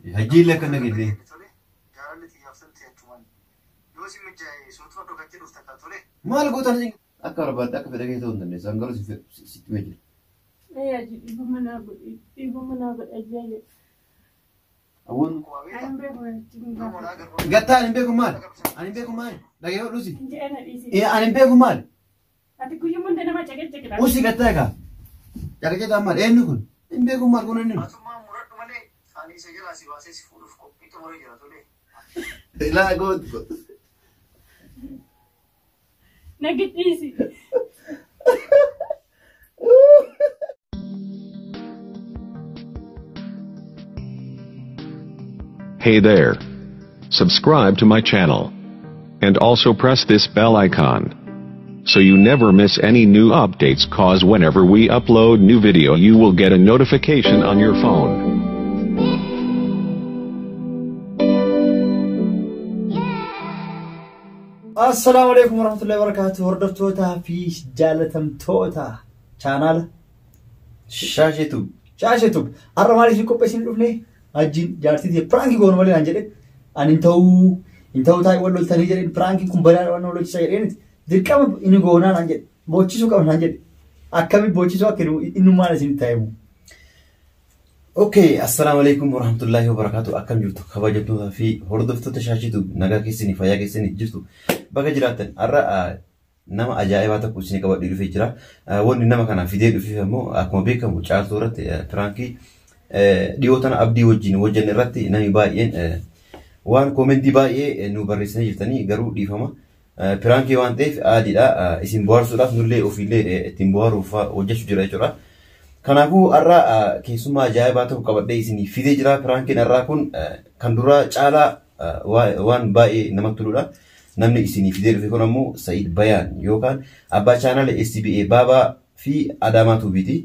هجيل لك أنا قلت ما لقيت أنا أقرب أتأكد في دقيقة توني سانغرو ست مجل يا جدي إبو منابر أجيال أون أنا بقول قلت أنا بيكم مال أنا بيكم مال دقيقة لوسي أنا إيزي إيه أنا بيكم مال أتكلم يوم عندنا ما جاكيت جاكيت وسي قلت لك جاكيت مال إيه نقول إن بيكم مال كون إنه لا قلت نجت إيزي Hey there. Subscribe to my channel. And also press this bell icon. So you never miss any new updates, cause whenever we upload new video you will get a notification on your phone. Assalamu alaikum warahmatullahi wabarakatuh. Hordoftoota fi jaalatamtoota channel Shaashetub. Har'a maaliif qopheessin dhufne? Ajjin jaartitii prank goonu malee aan jedhe an inta'uu taa'e wal loltanii jedhe prank kun badaa waan wal lolchisaa jedheen dirqama inni goonaan aan jedhe boochisuu qaban aan jedhe akkami boochisuu akka innummaan isin taa'emu. Okay, assalamu alaikum warahmatullahi wabarakatuh. Akkam jirtu kabajamtoota fi hordoftoota Shaashetub nagaa keessanii fayyaa keessanii jirtu bakka jiraattan har'a nama ajaa'ibaa tokko isin qabadhee dhufee jira. Wanni nama kana fidee dhufee immoo akkuma beekamu caaltuu irratti prankii dhiyootana abdii wajjin irratti namni baay'een waan koomentii baay'ee nu barreessanii jirtanii garuu dhiifama pirankii waan ta'eef aadiidha isin bohaarsuudhaaf nullee ofiillee ittiin bohaaruuf hojjechuu jira jechuudha. Kanaafuu har'a keessummaa ajaa'ibaa tokko qabadhee isinii fidee jira. Pirankiin har'aa kun kan duraa caalaa waan baay'ee namatti toludha. Namni isinii fidee dhufe kun ammoo Said Bayaan yookaan abbaa chaanala SBA Baabaa fi Adaamaa Tuubiiti.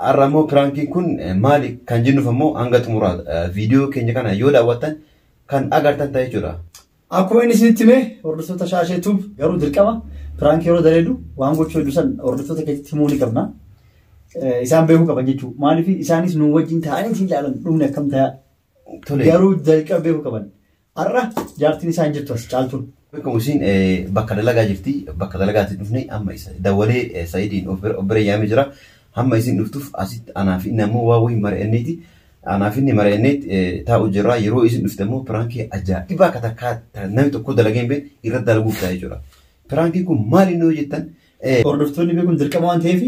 Har'a ammoo pirankiin kun maali kan jennuuf ammoo hanga xumuraa viidiyoo keenya kana yoo daawwattan kan agartan ta'e jechuudha. Akkuma inni isinitti hime hordoftoota Shaashetub garuu dirqama pirankii yeroo daleedu waan gochuu hedduu san hordoftoota keessatti himuu ni qabna. Isaan beekuu qaban jechuudha. Maaliif isaanis nu wajjin taa'anii isin ilaalan dhumne akkam ta'a. Garuu dirqama beekuu qaban. Har'a jaartiin isaan jirtu as caaltuun. Beekamu isin bakka dalagaa jirti. Bakka dalagaatti dhufne amma isa dawalee Saidiin of bira yaamee jira. Hamma isin dhuftuuf asitti anaaf inni ammoo waa wayii mari'anneeti. Anaaf inni mari'anneet taa'u jirra. Yeroo isin dhufte ammoo pirankii ajaa'ibaa akka takkaa namni tokko dalagee hin beekne irratti dalaguuf ta'a jechuudha. Pirankii kun maali inni hojjettan? Hordoftoonni beekuun dirqama waan ta'eef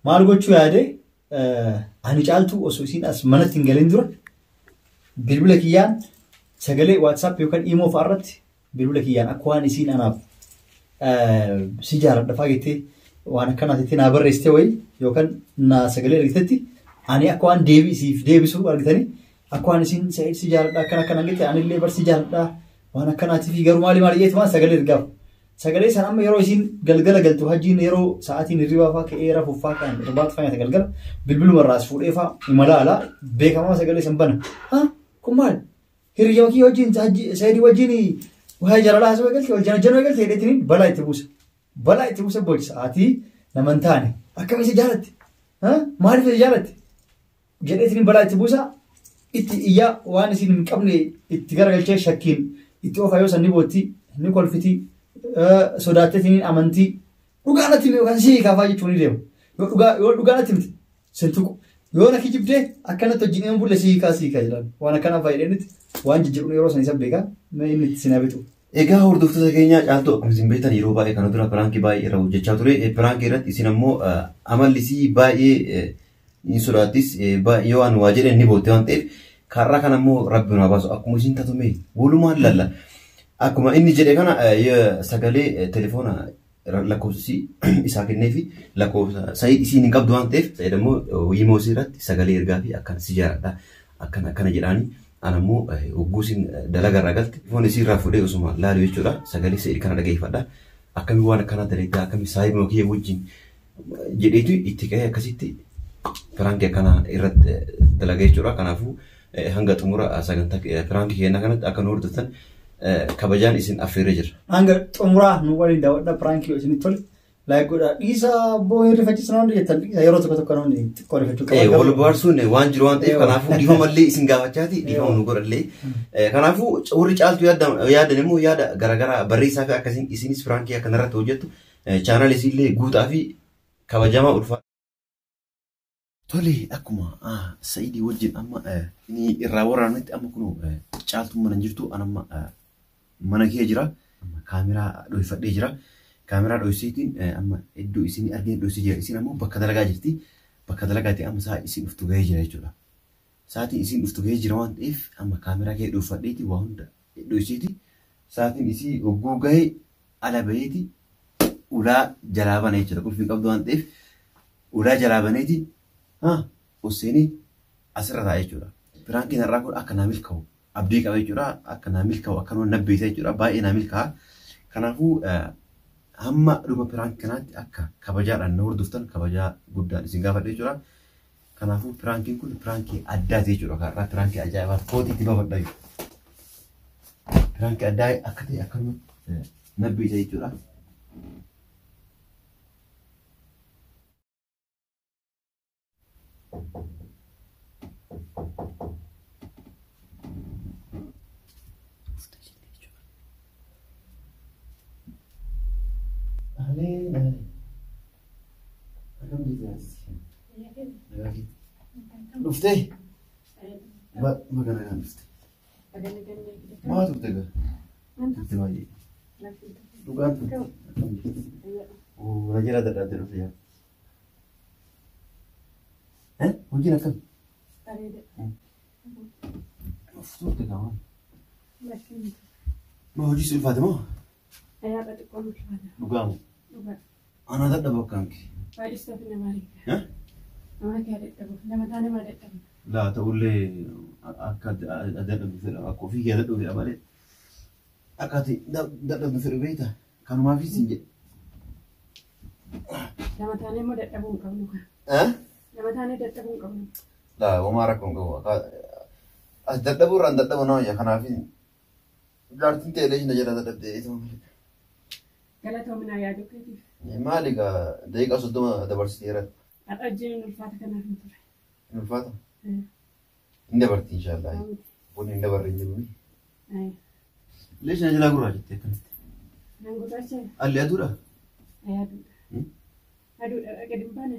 maal gochuu yaade ani caaltuu osoo isin as manatti hin galin dura bilbila kiyyaan sagalee WhatsApp yookaan imo fa'aarratti bilbila kiyyaan akka waan isin anaaf si jaaladha faagettee waan akkanaatti naa barreessite wayi yookaan na sagalee argitetti ani akka waan deebisiif deebisuu argitanii akka waan isin Said si jaaladha akkana angite ani illee bar si jaaladha waan akkanaatti fi garuu maali jeetumaan sagalee ergaaf sagalee san amma yeroo isin galgala galtu hajjiin yeroo sa'aatiin hirribaa fa'aa ka'ee rafuuf fa'aa kan irbaatu fayyada galgala bilbiluma irraas fuudhee fa'aa imala alaa beekamaa sagalee san bana kun maal hiriyyaa kiyya wajjin Said wajjin waa jaalalaa haasawaa galti wal janajjanoo galti hedheetiniin balaa itti buusa boci sa'aatii naman taane akkam isa jaalatti maaliif isa jaalatti jedheetiniin balaa itti buusa itti iyyaa waan isin hin qabne itti garagalchee shakkiin itti ofa yoo sanni bootti ni kolfitii sodaatteetiniin amantii dhugaanatti yookaan sii kaafaa jechuun ni deema yoo dhugaanatti miti sintuqu yoo na kijibdee akkanatti wajjin hin bulle sii kaa jedhan waan akkanaa fayyadanitti waan jijjiiruun yeroo san isa beekaa inni itti sinabitu. Egaa hordoftoota keenya caaltuu akkuma isin beektan yeroo baay'ee kana dura pirankii baay'ee irra hojjechaa ture. Pirankii irratti isin ammoo amallisii baay'ee hin sodaattis yoo waan waa jedhan ni bootte waan ta'eef karraa kana ammoo rabbi nu baasu akkuma isin tatume walumaan lalla. Akkuma inni jedhe kana sagalee telefoona lakkoofsi isaa kennee fi lakkoofsa Said isiin hin qabdu waan ta'eef Said ammoo wiimoosii irratti sagalee ergaa fi akkan si jaaladha akkana jedhaanii anammoo ogguusin dalagaa irraa galte foon isii irraa fuudhee osuma laalu jechuudha sagalee Said kana dhageeffadha akkami waan akkanaa dalagaa akkami saayibuma kiyya wajjin jedheetu itti ka'ee akkasitti pirankii akkanaa irratti dalagaa jechuudha. Kanaafuu hanga xumura sagantaa pirankii keenyaa kanatti akka nu hordoftan kabajaan isin affeeree jira. Hanga xumuraa nu waliin daawwadha pirankii yoo isinitti tole Like isa boy rifachisna hundi jettan yeroo tokko hundi xiqqoo rifachuu qaba. Wal bohaarsuun waan jiru waan ta'eef kanaafuu dhiifamallee isin gaafachaati dhiifamu nu godhallee. Kanaafuu warri caaltu yaadan immoo yaada garaagaraa barreessaa fi akkasiin isinis firaankii akkanarratti hojjettu chaanal isillee guutaa fi kabajamaa ulfaa. Tole akkuma Saidii wajjin amma ni irraa waraannetti amma kun caaltuu mana jirtu anamma mana kee jira. Kaameraa dhoofadhee jira. Kaameraa dhoofsiitiin amma iddoo isin arginu dhoofsii jira. Isin ammoo bakka dalagaa jirti. Bakka dalagaatti amma saa isin dhuftu gahee jira jechuudha. Saatiin isin dhuftu gahee jira waan ta'eef amma kaameraa kee dhoofadheeti waa hunda dhoofsiiti. Saatiin isii hogguu gahee ala baheeti ulaa jalaa bana jechuudha. Qulfii qabdu waan ta'eef ulaa jalaa baneeti Hussein asirra taa'ee jechuudha. Firaankiin har'aa kun akka naa milkaa'u abdii qaba jechuudha. Akka naa milkaa'u akka nama nabbeessa jechuudha. Baay'ee naa milkaa'a. Kanaafuu hamma dhuma firaankii kanaatti akka kabajaadhaan na hordoftan kabajaa guddaan isin gaafadha jechuudha. Kanaafuu firaankiin kun firaankii addaati jechuudha. Har'aa firaankii ajaa'ibaa kootii itti baafadha jechuudha. Firaankii addaa akka ta'e akkanuma nabbeessa jechuudha. Dhuftee? Magana kan dhuftee? Maa turte gaa? Turte baay'ee. Dhugaan turte? Wajjira dadhabdee dhufte yaa? Hojiin akkam? Turte gaa waan? Maa hojii si ulfaate moo? Dhugaamu? Ana dadhaba akkanki. Laa ta'ullee akka dadhabdu fedha akka ofii kee dadhabu fedha malee akka ati dadhabdu fedhu beektaa kanumaafis hin jedhe. Lama taanee immoo dadhabuu hin qabnu. Lama taanee dadhabuu hin qabnu. Laa homaa rakkoo hin qabu. As dadhabuu irraan dadhabu nama yaa kanaafis jaartiin ta'elee na jala dadhabdee ituma malee. Galatoominaa yaaduu keetiif. Maali gaa daqiiqaa 30 dabarsiteera. Har'a jireenya ulfaata kanaaf hin ture. Hin ulfaata? Hin dabarti inshaallah. Wanni hin dabarre hin jiru. Lees na jalaa gurraachatte akkamitti? Nan gurraacha. Alli aduudha? Aduudha. Aduudha gadi hin baane.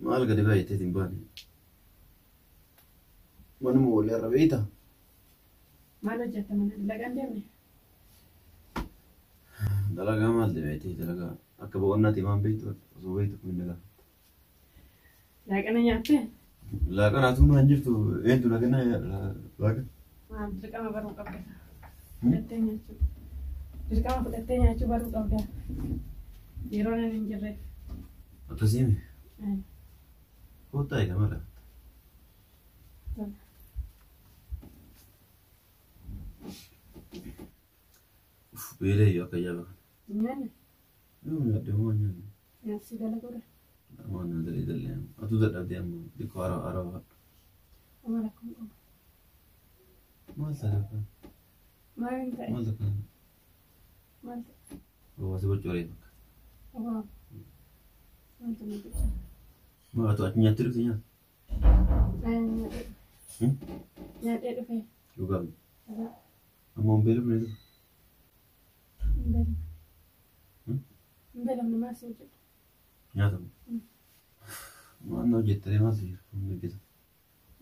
Maal gadi baay'atee hin baane? Manuma walii irra beeyta? Maal hojjetta mana dalagaan deemne? Dalagaa maal deebi'atee dalagaa akka boqonnaatti maan beektu osoo beektu kun dalagaa. Laaqana nyaattee? Laaqanaatu maan jirtu eentu laaqana laaqana? Maal dirqama baruu qabda. Fudhattee nyaachuu. Dirqama fudhattee nyaachuu baruu qabda. Yeroo nan hin jirreef. Akkasiimi? Koottaa eega mala. Beelee yoo akka jaaba. Nyaanni? Yoo nyaadde moo nyaanni? Nyaatsi dalaguudha. Moo nyaatalee dallee atu dadhabdee amma dhikkoo haraa haadha. Amma rakkoon qabu. Maal ta'a? Maal hin ta'e? Maal ta'a? Maal ta'e? Hawaasi bocoree bakka. Waaw. Wanta na bocoree. Maa atu achi nyaatti dhufte nyaata? Nyaadhee dhufee. Dhugaam. Amma hin beelofne dhufu. Beelamni maal si hojjetu? Nyaatamu. Waan hojjettanii maaltu jira? Humna hojjeta.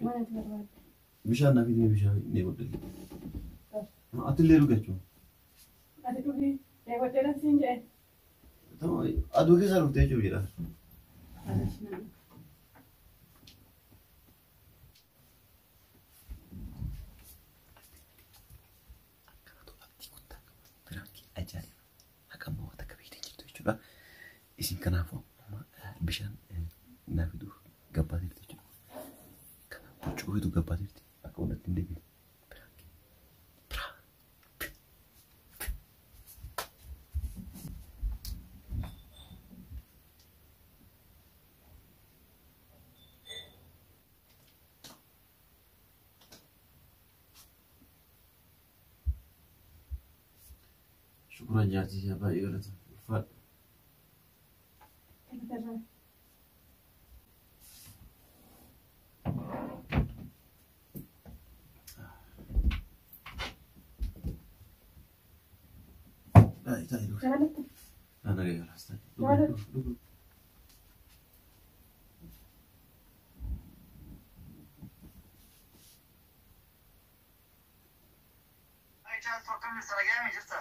Maal ati barbaadde? Bishaan naaf inni bishaan inni godhelle. Ati illee dhugachuun. Ati dhugii dheebodheedhaan siin jedhe. Aduu keessaa dhuftee jechuun jedha. Isin kanaafuu bishaan naaf fiduuf gabbaa jirti jechuudha. Kana burcuqqootu gabbaa jirti akka walitti hin deebiin. Shukran jaartii baay'ee galata ulfaadha. Kalatarraa. Jaalatu. Ana gaya rastan. Akkam saragame jirta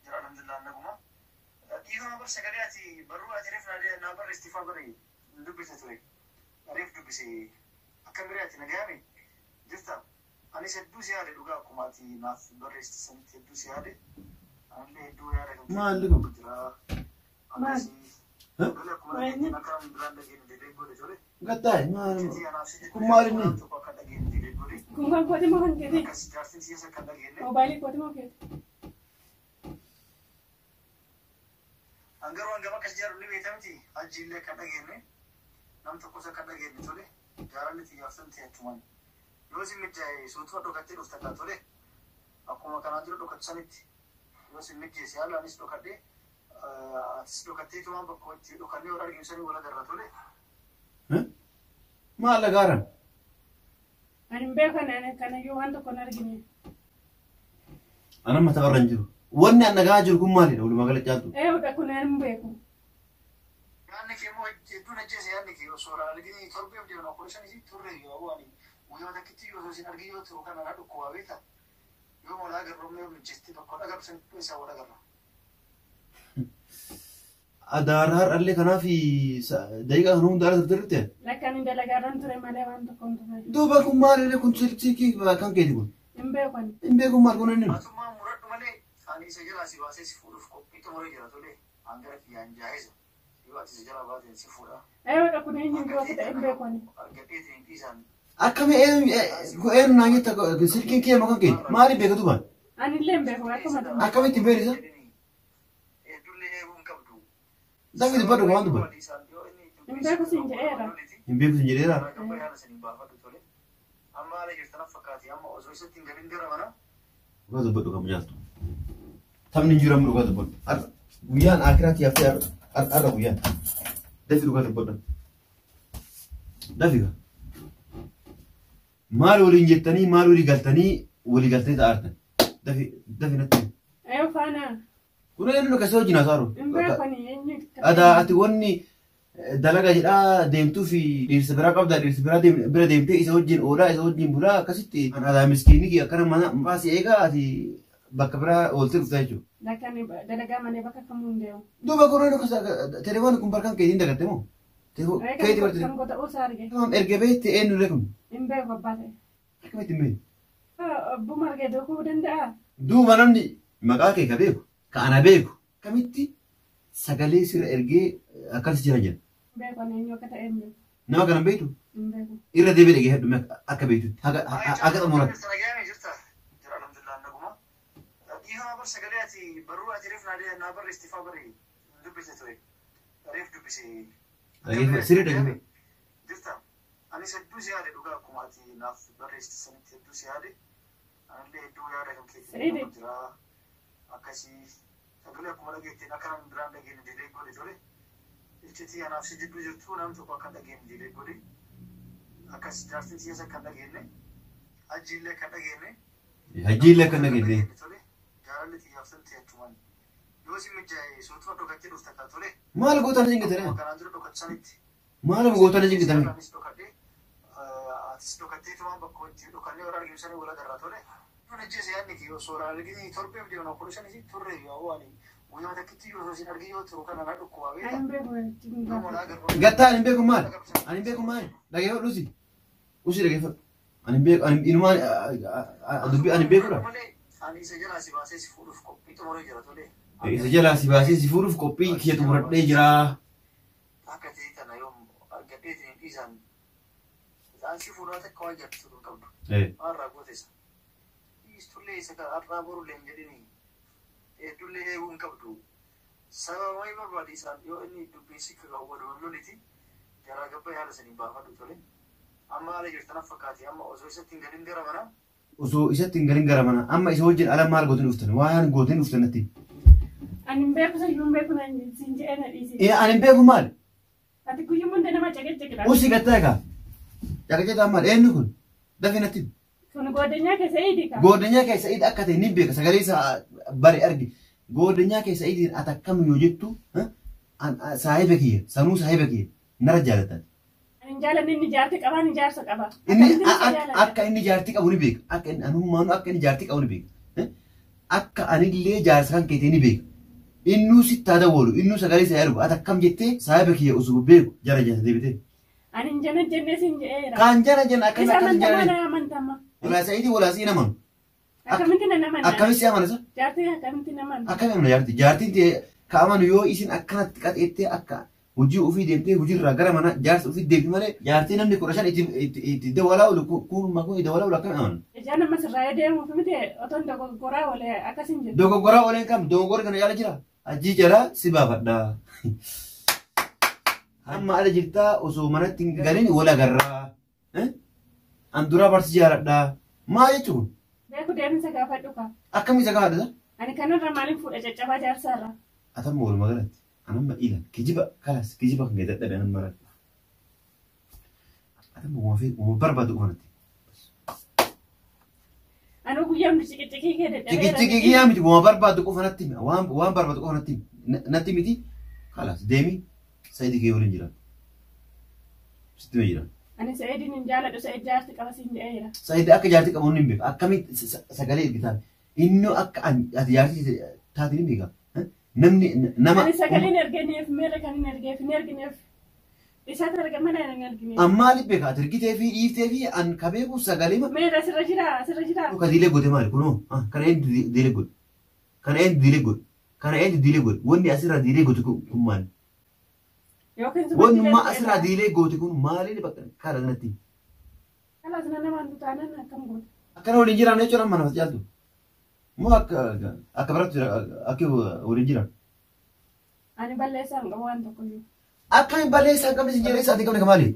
jira alhamdulillah naguma dhiifama bar sagaleeti barruu ati reef naa barre istifaa barre dubbise ture reef dubbise akkam biraati nagame jirta anis hedduu si yaade dhugaa akkuma ati naaf barreessisanitti hedduu si yaade anillee hedduu yaada kan Maalli kun? jira Maal? galee akkuma dhageettiin akka namni biraan dhageenu deebiin godhe ture Gattaay maal? jetii anaaf si Kun maal inni? tokko akka dhageenu deebiin godhe Kun kan kooti moo kan keeti? akkas jaartiin siyaasa akka dhageenne Mobaayilii kooti moo keeti? Angaro angama kas jaru ni beekamti ajille kan dhageenne nam tokkos akka dhageenne tole jaalalli xiyyaafsan ta'etuman yoo si mijjaaye suutuma dhokattee dhufta kan tole akkuma kanaan jiru dhokachisanitti yoo si mijjeesse haala anis dhokadhee atis dhokattee tumaan bakka itti dhokannee wal argimsanii wal agarra tole. Maal lagaaran? Ani hin beekan kanayyuu waan tokko hin argine. Ana mata barra hin jiru. Wanni an nagaa jiru kun maalidha? Walumaa gala caaltu. Eeyyudha kun hin beeku. Yaanni kee moo hedduu najjeese yaanni kee osoo argini torbeef deeman opereeshinii turre yoo waan guyyaa takkitti yoo isin argi yoo turu kana na dhukkubaa beekta yoo mola agarroomee mijjeesti bakka dhagarsan isaa wal agarra. Adaara har'allee kanaaf daqiiqaa kan hunda ala turte. Lakkaan hin dalagaarran ture malee waan tokko hin turre. Duuba kun maalidha kun silkii kan keeti kun? Hin beekan. Hin beeku maal kun inni? Mootummaan muradhu malee ani isa jalaa si baasee si fuudhuuf qophii xumuree jira tole hangara kiyyaan jaayisa yoo ati isa jalaa baateen si fuudha. Eeyyudha kun eenyuun gootudha hin beekan. Argadheetiin dhiisaan Akkami eenyu naa jetta silkiin kee makan keeti? Maaliif beekatu baan? Ani illee hin beeku akkuma ture. Akkamitti hin beeku isa? heddullee eeguu hin qabdu. Dafi dubbadhu waan dubbadhu. Hin beeku siin jedheera. Hin beeku sin jedheera. Gabaa yaala saniin baafadhu tole. Amma haala jirtanaaf fakkaati amma osoo isatti hin galin gara mana. Dhugaa dubbadhu kan jaaltu. Taphni hin jiru amma dhugaa dubbadhu. Guyyaan akiraatti haftee har'a guyyaan. Dafi dhugaa dubbadhu. Dafi gaa. Maal waliin jettanii maal walii galtanii walii galtanii ta'artan. Dafi natti. Eeyyuu faana. Kun eenyu akkasii wajjin haasa'u. Hin beekan eenyu. Ati wanni dalaga jedhaa deemtuu fi dhiirsa biraa qabda dhiirsa bira deemtee isa wajjin oolaa isa wajjin bulaa akkasitti aadaa miskiinii akkana mana baasii eegaa ati bakka biraa ooltee dhuftaa jechuudha. Lakkaan dalagaa malee bakka kamuu hin deemu. Duuba kun telefoon kun barkaan keetiin dagatte moo? Keetii bartee. Kan goota uusaa arge. Erga beekte eenyullee kun. Hin beeku abbaa ta'e. Akkamitti hin beeku? Abbuma argee beekuu danda'a. Duuba namni maqaa kee ka beeku ka ana beeku kamitti sagalee sira ergee akkas jira jedha. Beekan eenyu akka ta'e hin beeku. Nama kana beektu Hin beeku. irra deebi'ee dhagee hedduu akka beektutti akka xumuraatti. Saragaamee jirta jira alhamdulillah naguma. Dhiifama bar sagalee ati barruu ati reef naa barre istifaa barre dubbise ture reef dubbise. Sirrii dhagee. Jirta anis hedduu si yaade dhugaa akkuma ati naaf barreessisanitti hedduu si yaade anillee hedduu yaada kan keetti jira akkasii sagalee akkuma dhageettiin akka namni biraan dhageenu diilee godhe ture iccitii anaaf si jidduu jirtu namni tokko akka dhageenu diilee godhe akkas jaartiin siyaasa kan dhageenne hajjiillee kan dhageenne Hajjiillee kan dhageenne. jaalalli xiyyaafsan ta'etuman yoo si mijjaaye suutuma dhokattee dhufta kan tole Maal gootana jingatanii? kanaan dura dhokachisanitti Maal gootana jingatanii? anis dhokadhee atis dhokattee tumaan bakka itti dhokannee wal argimsanii wal agarraa tole yoo najjeese yaadni kee osoo argini torbeef deeman opereeshinii turre yoo waan guyyaa takkitti yoo isin argi yoo turu kana na dhukkubaa beekta Hin beeku. yoo mola agarroomee Gattaa ani beeku maal? Ani beeku maal? Dhageeffadhu usi. Usi dhageeffadhu. Ani beeku ani inumaan dubbii ani beekudha. malee ani isa jalaa si baasee si fuudhuuf qophii xumuree jira tole Isa jalaa si baasee si fuudhuuf qophii kee xumuradhee jira. akka ta'e kana yoo argadheetiin dhiisaan isaan si fuudhaa takka waa jaalatu hin qabdu har'aa goote isa dhiistullee isa kan har'aa borullee hin jedhini heddullee eeguu hin qabdu sababa wayii barbaade isaan yoo inni dubbiinsi wal loliti jaraa gabba yaala saniin baafadhu tole amma haala jirtanaaf fakkaate amma osoo isatti hin galin gara mana Osoo isatti hin galin gara mana amma isa wajjin ala maal gootin dhuftan waan gootin dhuftan natti. Ani hin beeku sayyuu hin beeku naan siin jedhee na dhiise. Ani hin beeku maal? Ati guyyuu hunda nama caqacaqidha. Usi gatta egaa. Caqacaqaa maal eenyu kun? Dafinatti. Kun godinyaa keessa iidika. Godinyaa keessa iidi akka ta'e ni beeka sagalee isaa bari argi. Godinyaa keessa iidi ati akkam yoo jettu saahiba kiyya sanuu saahiba kiyya nara jaalatan. Jaalanni inni jaartii qabaa ni jaarsa qaba. Inni akka inni jaartii qabu ni beeka. Akka inni anummaanu akka inni jaartii qabu ni beeka. Akka anillee jaarsa kan keetii ni beeka. Innuu sitti haa dawalu innuu sagalee isaa ergu ati akkam jettee saahiba kiyya osoo beeku jara jala deebitee. Ani jana jennee sin jedheera. Kan jara jana akkamitti Isa jara amantama amantama. walaasa iidi walaasii namanu. Akkamitti namana. Akkamitti amana isa? Jaartii akkamitti namana. Akkamitti amana jaartii jaartiin ta'e kaa'amanu yoo isin akkanatti qaxeettee akka hojii ofii deemtee hojiirraa gara mana jaarsa ofii deemti malee jaartii namni 15 itti dawalaa oolu kunumaa kun dawalaa oolu akkamitti amanu. Ijaan nama sirraa deemuuf miti otoon dogoggoraa olee akkasin jedhu. Dogoggoraa ooleen kam dogoggorri kana yaala jira. Ajjii jala si baafadhaa. Amma ala jirtaa osoo manatti hin galin wal agarraa. An duraa barsi jaaladhaa. Maa jechuun? Beeku deemsa gaafadhu ka. Akkamitti isa gaafadha? Ani kanarra maaliif fuudha caccabaa jaarsaarra. Atamma walumaa galatti. Anamma ila kijiba kalas kijiba kan gadi dadhabe anamma irratti. Atamma uuma barbaadu uumatti. Anu guyyaa miti ciqicikii kee dadhabeera. Ciqicikii yaa miti uuma barbaadu qofa natti himi. Waan barbaadu qofa natti miti. Kalas deemi sayidii kee waliin jira. Sitti ma jira. Ani Sa'idiin hin jaaladhu Sa'id jaartii qaba siin jedheera. Sa'id akka jaartii qabu hin beeku. Akkamitti sagalee ergitaan inni akka ati jaartii taate ni beeka. Namni nama. Ani sagaleen ergeneef meera kan hin ergeef hin ergineef isaatu ergamana hin ergineef. Ammaaliif beeka ati ergitee fi dhiiftee fi an ka beeku sagalee ma. Meera sirra jira. Ka diilee goote maali kunoo kana eenyu diilee godhe kana eenyu diilee godhe kana eenyu diilee godhe wanni asirraa diilee goote kun maali? Wanni asirraa diilee goote kun maaliin bakka karaa kanatti? Kalaas namaan tutaanan akkam goote. Akkana waliin jiraan jechuudha amma namatti jaaltu. Moo akka biratti akka waliin jiran? Ani balleessaa hin qabu waan tokko iyyuu. Akkamiin balleessaa hin qabne siin jedhee isaatii qabne maali?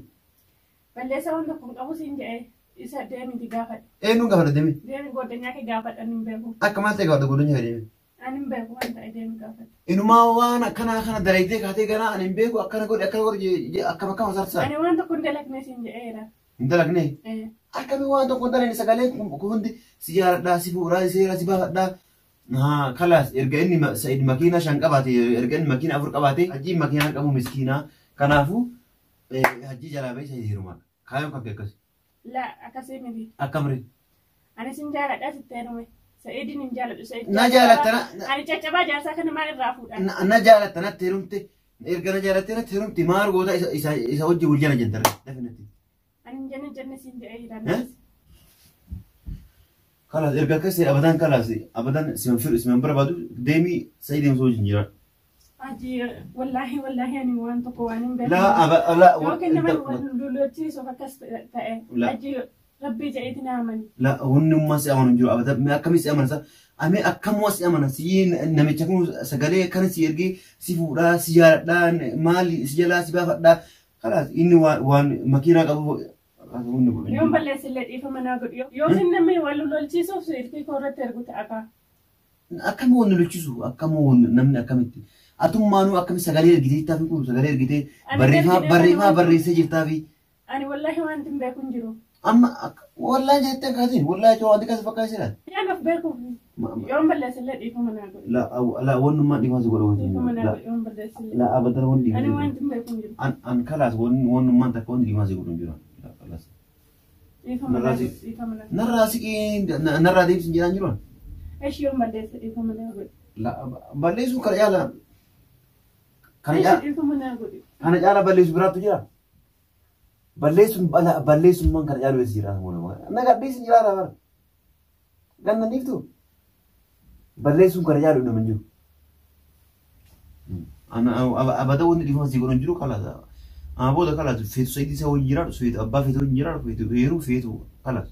Balleessaa waan tokko hin qabu siin jedhee isa deemiti gaafadhe. Eenyuun gaafadha deemi? Deemi goddanyaa kee gaafadhan hin beeku. Akka maal ta'e gaafadha goddanyaa kee deemi? Ani hin beeku waan ta'e deemi gaafadhe. Inumaa waan kana dalaydee kaatee ganaa ani hin beeku akkana godhe akkam akkama sarsaa. Ani waan tokko hin dalagne siin jedheera. Hin dalagne? Akkamiin waan tokko hin dalagne sagalee hundi si jaaladhaa si fuudhaa seera si baafadhaa. Kalaas erga inni Sa'id makiinaa 5 qabaate erga inni makiinaa 4 qabaate hajjiin makiinaa qabu miskiinaa kanaafuu hajjii jalaa bahee isa heerumaa kaayyoon kan akkas. La akkasii miti. Akkamri? Ani sin jaaladhaa sitti heerume. Sa'idin hin jaaladhu Sa'id. Na jaalattana. Ani caccabaa jaarsaa kana maal irraa fuudha? Na jaalattana heerumte erga na jaalattana heerumte maal goota isa wajji wal jala jentarre. Ani jenne siin jedhee jira. Kalas erga akkasii abadan siman barbaadu deemii Sa'id deemsoo wajjin jira. Aji wallaahi ani waan tokko waan hin beeku. Yookiin nama lollochiisuuf akkas ta'e. Aji rabbii jedheeti na amani. Hundummaa si amanu jiru abadan akkamii si amanasa amee akkamuma si amana si namicha kun sagalee akkana si ergee si fuudhaa si jaaladhaa maali si jalaa si baafadhaa kalas inni waan makiinaa qabu. Yoon balleessillee dhiifama naa godhu yookiin namni wal lolchiisuuf siirtii koorratti ergu ta'a. Akkamii wal lolchiisu akkamii namni akkamitti atummaanuu akkami sagalee ergitee taaf kun sagalee ergitee barreeffama barreessee jirtaafi. Ani wallaahi wanti hin beeku hin jiru. Amma wallaahi jettee kaatiin wallaahi coo wanti kas fakkaasiidhaan. Yaan of beekuuf yoon balleessillee dhiifama naa godhu. La wannummaa dhiifama si godhu wajjin. Dhiifama naa godhu yoon balleessillee. La abadan wanti dhiifama. Ani wanti hin beeku hin jiru. An kalaas wannummaan takka wanti dhiifama si godhu hin jiru. Narraa siqii narraa deemsin jedhaan jiruun. Eeshi yoon balleessa dhiifama naa godhu. Balleessuun kana caala. Kana caala balleessu biraattu jira. Balleessummaan kana caalu eessa jira. Nagaa dhiisin jiraata bara. Ganna dhiiftu. Balleessuun kana caalu nama hin jiru. Abada wanti dhiifama si godhan jiru kalaasa. Booda kalaas feetu Sa'id isa wajjin jiraatu feetu abbaa feetu wajjin jiraatu feetu heeruu feetu kalaas.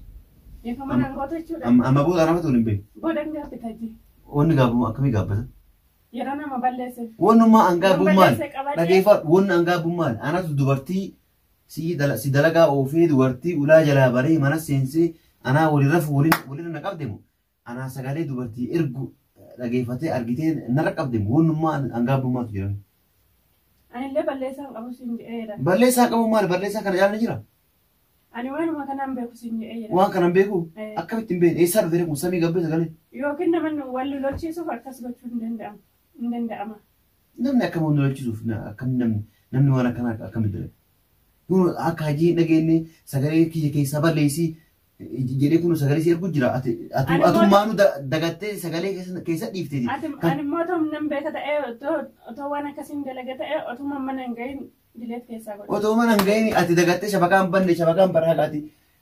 Dhiifama naa goota jechuudha. Amma booda namatti waliin beeku. Booda hin gaaffata jee. Wanni gaafamu akkamii gaaffata? Yeroo nama balleesseef. Wannummaa angaabummaan dhageeffadhu wanni angaabummaan anatu dubartii si dalagaa oofee dubartii ulaa jalaa baree mana seensee anaa walirra na qabdemu anaa sagalee dubartii ergu dhageeffatee argitee narra qabdemu wannummaa angaabummaatu jira. Ani illee balleessaan qabu siin jedheera. Balleessaa qabu maal balleessaa kana jaalala jira? Ani waanuma kanaan beeku siin jedheera. Waan kanan beeku akkamittiin beeku eessaa dhufee kun samii gabbee sagalee. Yookiin naman wal lolchiisuuf akkas gochuu hin danda'ama. Namni akkam wal lolchiisuuf akkam namni waan akkanaa akkamitti dalaga. Kun akka hajii dhageenye sagalee kiyya keessaa balleessii jedhee kun sagalee si ergu jira. Atummaanu dagattee sagalee keessa dhiifteeti. Ani immoo otoo nan beeka ta'ee otoo waan akkasiin dalaga ta'ee otuma mana hin gahin dileet keessaa godhe. Otoo mana hin gahin ati dagattee shabakaan banne shabakaan baraaqaati.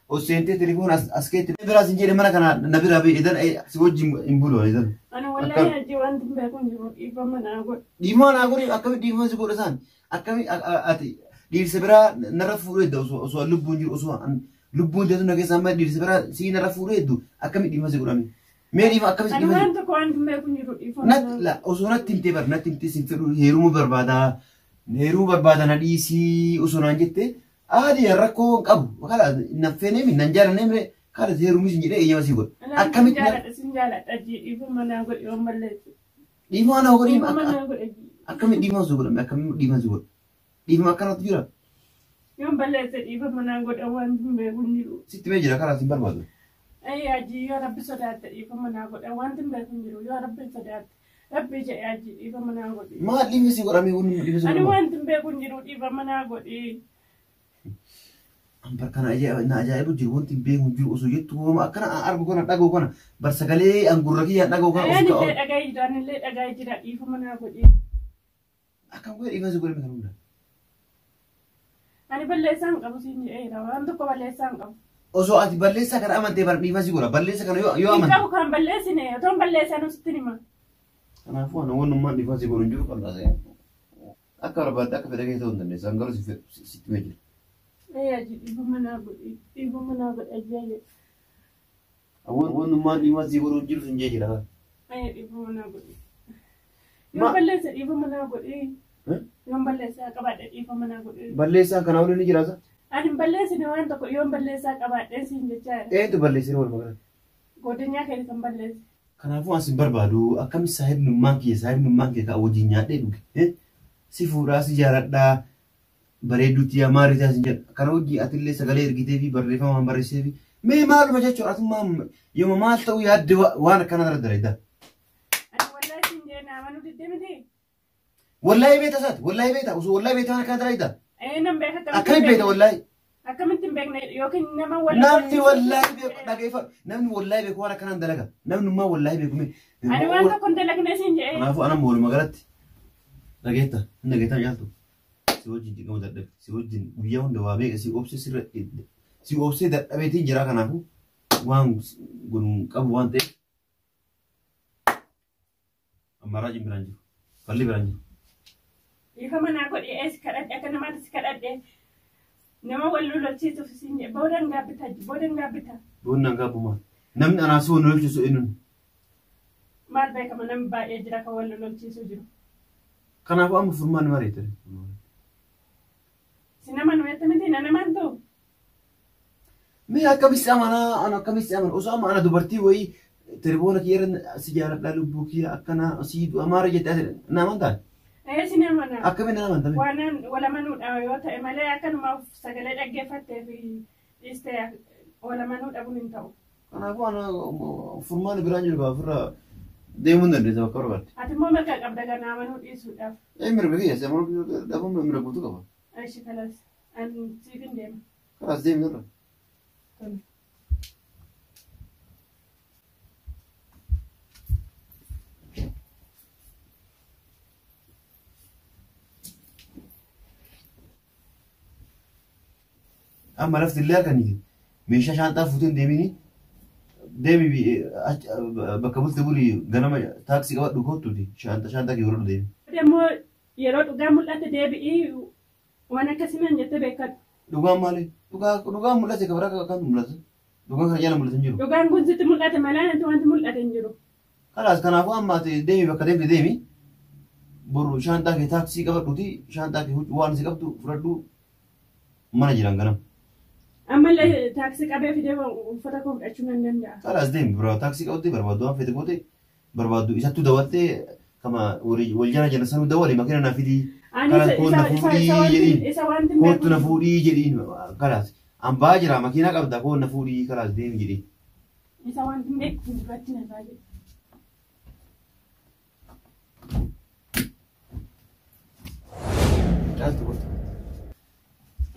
Osseentee telefoona as keetti. Biraas hin jedhe mana kana na bira bee idan si wajjin hin bulu idan. Ani wallahi hajii wanti hin beeku hin jiru dhiifama naa godhe. Dhiifama naa godhe akkamitti dhiifama si godhe isaan akkamitti ati dhiirsa biraa narra fuudhee edda osoo lubbuun jiru osoo lubbuun deetu na keessaa amma dhiirsa biraa si narra fuudhee eddu akkamitti dhiifama si godhame. Mee dhiifama akkamitti dhiifama. Ani waan tokko wanti hin beeku hin jiru dhiifama. Osoo natti himtee bar natti himtee sin fedhu heerumuu barbaada na dhiisii osoo naan jettee aadii rakkoo qabu kala naffeenee min nan jaalanne kala heerumuu sin jedhee eeyyama si godhe. Akkamitti sin jaaladha dhiifama naa godhe yoo malleessu. Dhiifama naa godhe akkamitti dhiifama si godhame akkamitti dhiifama si godhe. Dhiifama akkanatu jira. Yoon balleesse dhiifama naa godhe waan hin beeku hin jiru. Sitti mee jira karaa sin barbaadu. Hajii yoo rabbi sodaatte dhiifama naa godhe waan hin beeku hin jiru yoo rabbi sodaatte rabbi jedhe hajii dhiifama naa godhe. Maal dhiifama si godhame kun dhiifama si godhame. Ani waan hin beeku hin jiru dhiifama naa godhe. Ambar kana ajaa'ibu jiru wanti hin beeku hin jiru osoo jettu akkana argu kana dhaga'u kana bar sagalee angurra kiyyaan dhaga'u kana of ka'u. Anillee dhaga'ee jira dhiifama naa godhe. Akkam godhe dhiifama si godhame kan hundaa. Ani balleessaan qabu siin jedheera waan tokko balleessaan qabu. Osoo ati balleessaa kana amantee bar dhiifama si godha balleessa kana yoo amante. Qabu kan balleessine otoon balleessan sitti hima. Kanaafuu ana wannummaan dhiifama si godhu hin jiru qal'aasee. Akka barbaadde akka fedha keessa hin dandeessu hangaruu sitti mee jira. Hajii dhiifama naa godhe ajaa'iba. Wannummaan dhiifama si godhu hin jiru sin jee jira. Dhiifama naa godhe. Yoo balleessa dhiifama naa godhe. Yoon balleessaa qabaadhe dhiifama naa godhe. Balleessaan kana waliin ni jiraata? Ani balleessine waan tokko yoon balleessaa qabaadhe siin jechaa jira. Eenyutu balleessine wal magaalaa? Godinyaa keessa kan balleesse. Kanaafuu as hin barbaadu akkamitti saahibnummaan kee kan wajjin nyaadhee dhuge. Si fuudhaa si jaaladhaa bareedduutti maariitaa sin jedha. Kana hojii atillee sagalee ergitee fi barreeffamaan barreessee fi mee maaluma jechuudha atummaa yooma maal ta'uu yaadde waan akkana irra dalagaa. Ani wallaahi siin jee naamanu diddee miti. Wallahi beeta isaati wallahi beeta osoo wallahi beeta waan akkana dalagaa. Nan beeka akkamitti beeta wallahi. Akkamitti hin beekne yookiin nama namni wallahi beeku dhageeffadhu namni wallahi beeku waan akkanaan dalaga namnummaa wallahi beeku mee. Ani waan tokko hin dalagne siin jee. Kanaafuu anam walumaa galatti dhageetta hin dhageettaa nyaaltu. Si wajjin dhiqama dadhabe si wajjin guyyaa hunda waa beeka si obsee dadhabeetiin jira kanaafuu waan kun qabu waan ta'eef ammaraa jin biraan jiru falli biraan jiru. Dhiifama naa godhe ees kadhadhe akka namaatti si kadhadhe nama wal lolchiisuuf siin jedhe boodan gaabbita. Boodaan gaabbu maal namni anaasii wal lolchiisu eenyuun. Maal beekama namni baay'ee jira kan wal lolchiisu jiru. Kanaafuu amma furmaan mareete. Si nama nuyetti miti na namaan ta'u. Mee akkamitti amanaa ana akkamitti amana osoo amma ana dubartii wayii telefoona kiyya si jaaladhaa lubbuu kiyya akkana si amaara jettee namaan taane. Si nama na. Akkamitti nama tame. Waan walamanuudha yoo ta'e malee akkanumaaf sagalee dhaggeeffattee fi dhiistee walamanuu dhabuun hin ta'u. Kanaafuu ana furmaan biraan jiru ofirraa deemuu hin dandeessa bakka barbaadde. Ati immoo mirga qabda kan amanuu dhiisuudhaaf. Mirga kiyya si amanuu dhabuun mirga guutuu qaba. Ashi kalas ani siifin deema. Kalas deemi irra. Amma lafti illee harkanii meeshaa shaanxaa fuuteen deemi bakka bulti bulii ganama taaksii qabadhu kottuuti shaanxaa kee godhadhu deemi. Deemoo yeroo dhugaa mul'ate deebi'ii waan akkasimaan jettee beekadhu. Dhugaan maali? Dhugaan mul'ate kabira kan mul'atu. Dhugaan kana jala mul'atu hin jiru. Dhugaan kun sitti mul'ate malee wanti mul'ate hin jiru. Kanaas kanaafuu amma ati deemi bakka deemte deemi. Boru shaanxaa kee taaksii qabadhuuti shaanxaa kee waan si qabdu fudhadhu mana jiran ganama. Ammallee taaksii qabee fidee uffata koo fudhachuu nan danda'a. Kanaas deemi bira taaksii qabdee barbaaddu waan fete goote barbaaddu isattuu dawattee kama waljana jana sanu dawali makina na fidi Ani kalas ko na fudi jedin isa wanti ko na fudi jedin kalas am bajira makina qabda ko na fudi kalas deem jedin isa wanti mek duratti na baje.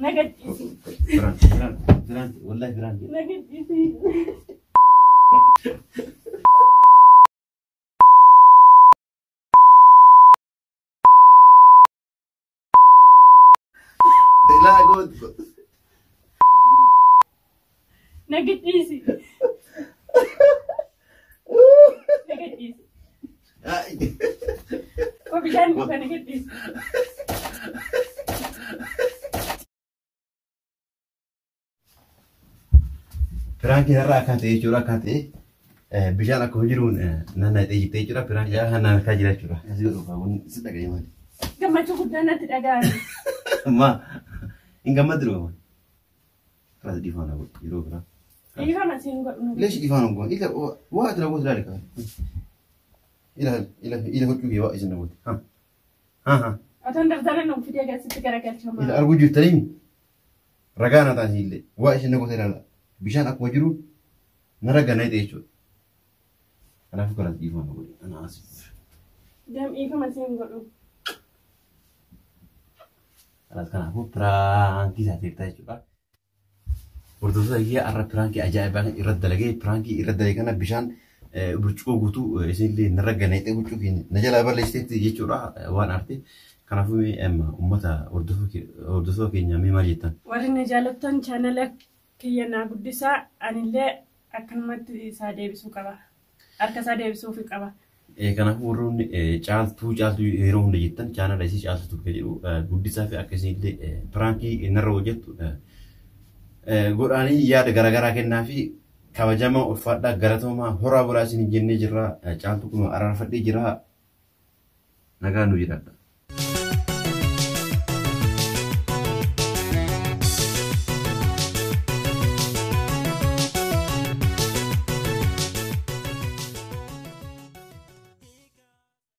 Nagad isi. Firan wallahi firan Nagad isi. la god Nagad isi. Nagad isi. Ko bishan ko nagad isi. Firan kira akate chura akate bishan aku jirun nana te chura firan ja hana ka jira chura asiru ka won sida ga yamani Gammachu guddana ti dhagaani. ma inga madru kala di fana go jiro bra Ifa masin godno. ليش إيفان نقول إذا واحد نقول ذلك إلى هو تجي واحد نقول ها Atan dardana no fidia gasi garagalchama. إذا أرجو جترين رجعنا تاني اللي واحد نقول ذلك بيشان أكو جرو نرجع نيت إيشو أنا فكرت إيفان نقول أنا آسف Jam ifa masin godno. أنا كان أقول برانكي ساتير تايشو Hordoftoota kiyya har'a piraankii ajaa'ibaa irratti dalagee piraankii irratti dalagee kana bishaan burcuqoo guutuu isinillee narra ganayxee huccuu keenya na jalaa balleessiteetti jechuudha waan aarte. Kanaafuu uummata hordoftoota keenya mee maal jettan? Warri na jaalattan chaanala kiyya naa guddisaa anillee akkanumatti isaa deebisuu qaba. Harka isaa deebisuufi qaba. Kanaafuu warroonni caaltuu yeroo hunda jettan chaanala isii caaltuu jedhu guddisaa fi akkasiillee piraankii narra hojjettu. Godhaanii yaada garaagaraa kennaa fi kabajamaa ulfaadhaa galatoomaa horaa bulaa isin jennee jirra caaltu kun araarfadhee jira nagaa nu jedhadha.